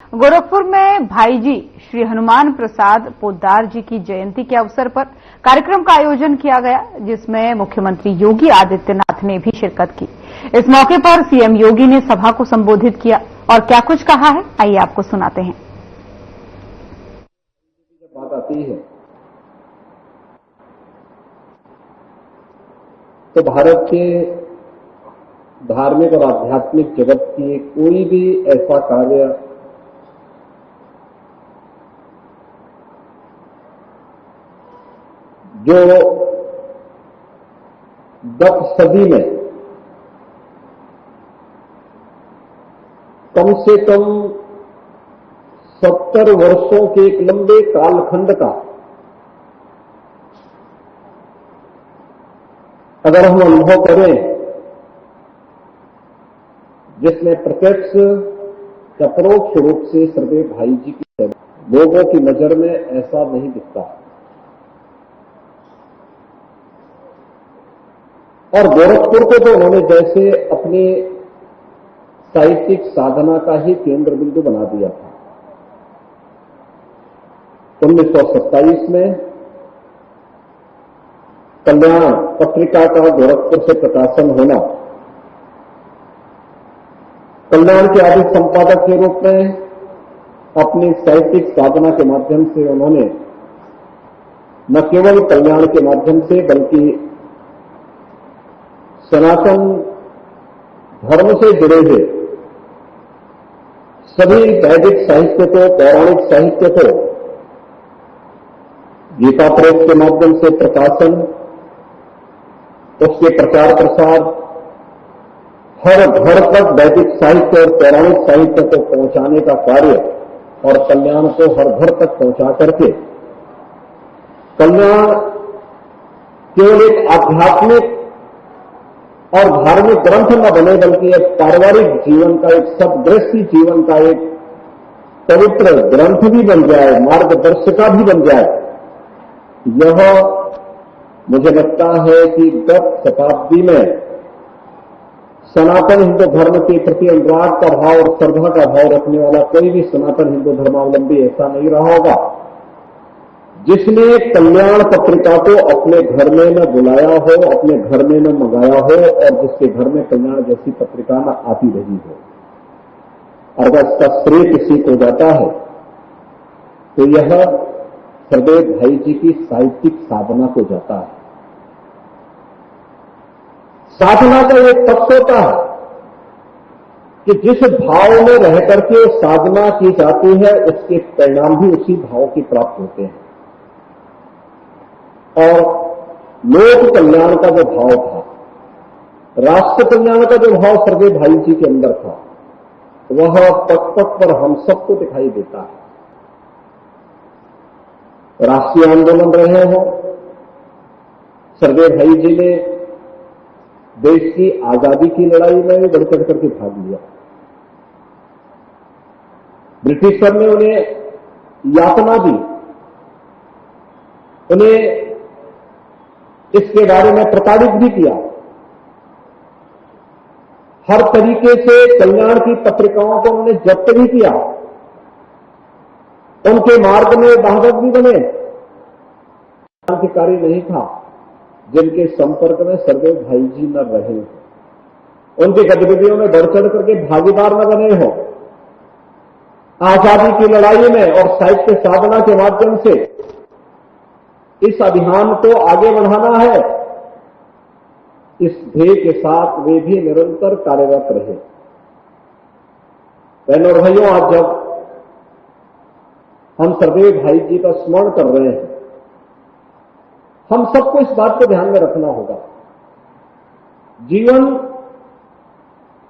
गोरखपुर में भाईजी श्री हनुमान प्रसाद पोद्दार जी की जयंती के अवसर पर कार्यक्रम का आयोजन किया गया, जिसमें मुख्यमंत्री योगी आदित्यनाथ ने भी शिरकत की। इस मौके पर सीएम योगी ने सभा को संबोधित किया और क्या कुछ कहा है, आइए आपको सुनाते हैं। बात आती है तो भारत के धार्मिक और आध्यात्मिक जगत की कोई भी ऐसा कार्य जो 10 सदी में कम से कम 70 वर्षों के एक लंबे कालखंड का अगर हम अनुभव करें, जिसमें प्रत्यक्ष या परोक्ष रूप से सर्वे भाई जी की सेवा, लोगों की नजर में ऐसा नहीं दिखता। और गोरखपुर को तो उन्होंने जैसे अपनी साहित्यिक साधना का ही केंद्र बिंदु बना दिया था। 1927 में कल्याण पत्रिका का गोरखपुर से प्रकाशन होना, कल्याण के आदि संपादक के रूप में अपनी साहित्यिक साधना के माध्यम से उन्होंने न केवल कल्याण के माध्यम से बल्कि सनातन धर्म से जुड़े हुए सभी वैदिक साहित्य को, पौराणिक साहित्य को गीता प्रेस के माध्यम से प्रकाशन, उसके प्रचार प्रसार, हर घर तक वैदिक साहित्य और पौराणिक साहित्य को पहुंचाने का कार्य और कल्याण को हर घर तक पहुंचा करके कल्याण केवल एक आध्यात्मिक और धार्मिक ग्रंथ न बने बल्कि एक पारिवारिक जीवन का, एक सदगृहस्थी जीवन का एक पवित्र ग्रंथ भी बन जाए, मार्गदर्शिका भी बन जाए। यह मुझे लगता है कि 10 शताब्दी में सनातन हिंदू धर्म के प्रति अनुराग का भाव और श्रद्धा का भाव रखने वाला कोई भी सनातन हिंदू धर्मावलंबी ऐसा नहीं रहा होगा जिसने कल्याण पत्रिका को अपने घर में न बुलाया हो, अपने घर में न मंगाया हो और जिसके घर में कल्याण जैसी पत्रिका न आती रही हो। और अगर इसका श्रेय किसी को जाता है तो यह सरदेव भाई जी की साहित्यिक साधना को जाता है। साधना का एक तत्व होता है कि जिस भाव में रह करके साधना की जाती है उसके परिणाम भी उसी भाव की प्राप्त होते हैं। और लोक कल्याण का जो भाव था, राष्ट्र कल्याण का जो भाव सर्वे भाई जी के अंदर था, वह पट पट पर हम सबको दिखाई देता है। राष्ट्रीय आंदोलन रहे हो, सर्वे भाई जी ने देश की आजादी की लड़ाई में भी बढ़ चढ़ करके भाग लिया। ब्रिटिशर ने उन्हें यातना दी, उन्हें इसके बारे में प्रताड़ित भी किया। हर तरीके से कल्याण की पत्रिकाओं को उन्होंने जब्त भी किया, उनके मार्ग में बाधक भी बने। क्रांतिकारी नहीं था जिनके संपर्क में सर्वे भाई जी न रहे, उनकी गतिविधियों में बढ़ चढ़ करके भागीदार न बने हो। आजादी की लड़ाई में और साहित्य साधना के माध्यम से इस अभियान को आगे बढ़ाना है, इस ध्येय के साथ वे भी निरंतर कार्यरत रहे। बहनों और भाइयों, आज जब हम सर्वे भाई जी का स्मरण कर रहे हैं, हम सबको इस बात को ध्यान में रखना होगा। जीवन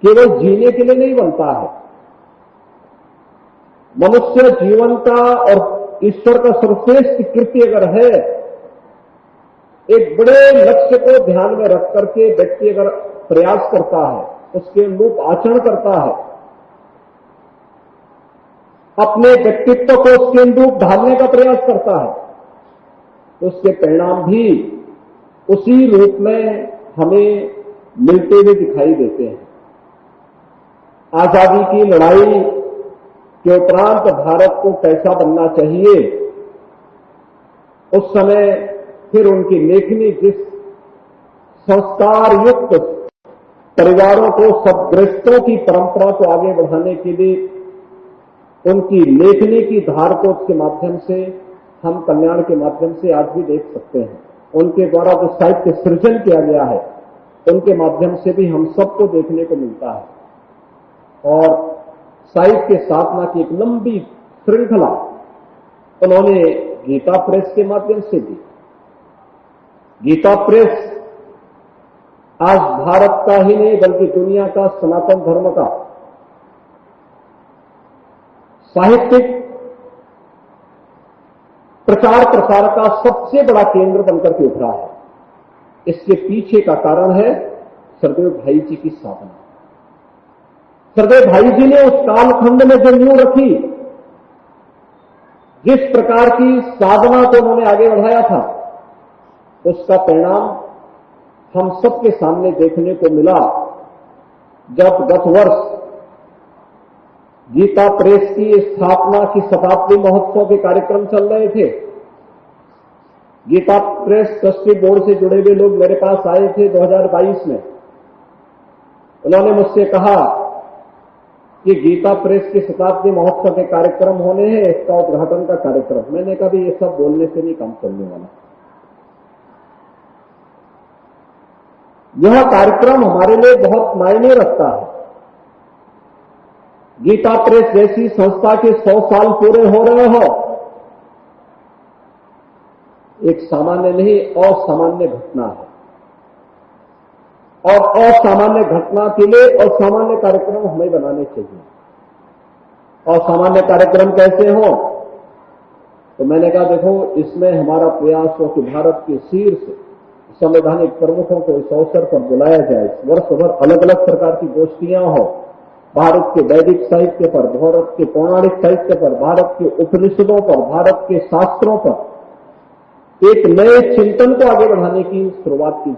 केवल जीने के लिए नहीं बनता है। मनुष्य जीवन का और ईश्वर का सर्वश्रेष्ठ कृत्य अगर है, एक बड़े लक्ष्य को ध्यान में रख करके व्यक्ति अगर प्रयास करता है, उसके अनुरूप आचरण करता है, अपने व्यक्तित्व को उसके अनुरूप ढालने का प्रयास करता है, तो उसके परिणाम भी उसी रूप में हमें मिलते हुए दिखाई देते हैं। आजादी की लड़ाई के उपरांत भारत को कैसा बनना चाहिए, उस समय फिर उनकी लेखनी जिस संस्कार युक्त परिवारों को सदगृहस्थों की परंपरा को आगे बढ़ाने के लिए उनकी लेखनी की धारकों के माध्यम से हम कल्याण के माध्यम से आज भी देख सकते हैं। उनके द्वारा जो साहित्य सृजन किया गया है उनके माध्यम से भी हम सबको देखने को मिलता है। और साहित्य साधना की एक लंबी श्रृंखला उन्होंने गीता प्रेस के माध्यम से दी। गीता प्रेस आज भारत का ही नहीं बल्कि दुनिया का सनातन धर्म का साहित्यिक प्रचार प्रसार का सबसे बड़ा केंद्र बनकर के उभरा है। इसके पीछे का कारण है सरदेव भाई जी की साधना। सरदेव भाई जी ने उस कालखंड में जो नींव रखी, जिस प्रकार की साधना को उन्होंने आगे बढ़ाया था, उसका परिणाम हम सबके सामने देखने को मिला जब गत वर्ष गीता प्रेस की स्थापना की शताब्दी महोत्सव के कार्यक्रम चल रहे थे। गीता प्रेस ट्रस्टी बोर्ड से जुड़े हुए लोग मेरे पास आए थे 2022 में। उन्होंने मुझसे कहा कि गीता प्रेस के शताब्दी महोत्सव के कार्यक्रम होने हैं, इसका उद्घाटन का कार्यक्रम। मैंने कहा भी ये सब बोलने से नहीं काम चलने वाला। यह कार्यक्रम हमारे लिए बहुत मायने रखता है। गीता प्रेस जैसी संस्था के 100 साल पूरे हो रहे हो, एक सामान्य नहीं असामान्य घटना है। और असामान्य घटना के लिए असामान्य कार्यक्रम हमें बनाने चाहिए। असामान्य कार्यक्रम कैसे हो? तो मैंने कहा देखो, इसमें हमारा प्रयास हो कि भारत के शीर्ष संवैधानिक प्रमुखों को इस अवसर पर बुलाया जाए। वर्ष भर अलग अलग प्रकार की गोष्ठियां हो, भारत के वैदिक साहित्य पर, भारत के पौराणिक साहित्य पर, भारत के उपनिषदों पर, भारत के शास्त्रों पर एक नए चिंतन को आगे बढ़ाने की शुरुआत की जाए।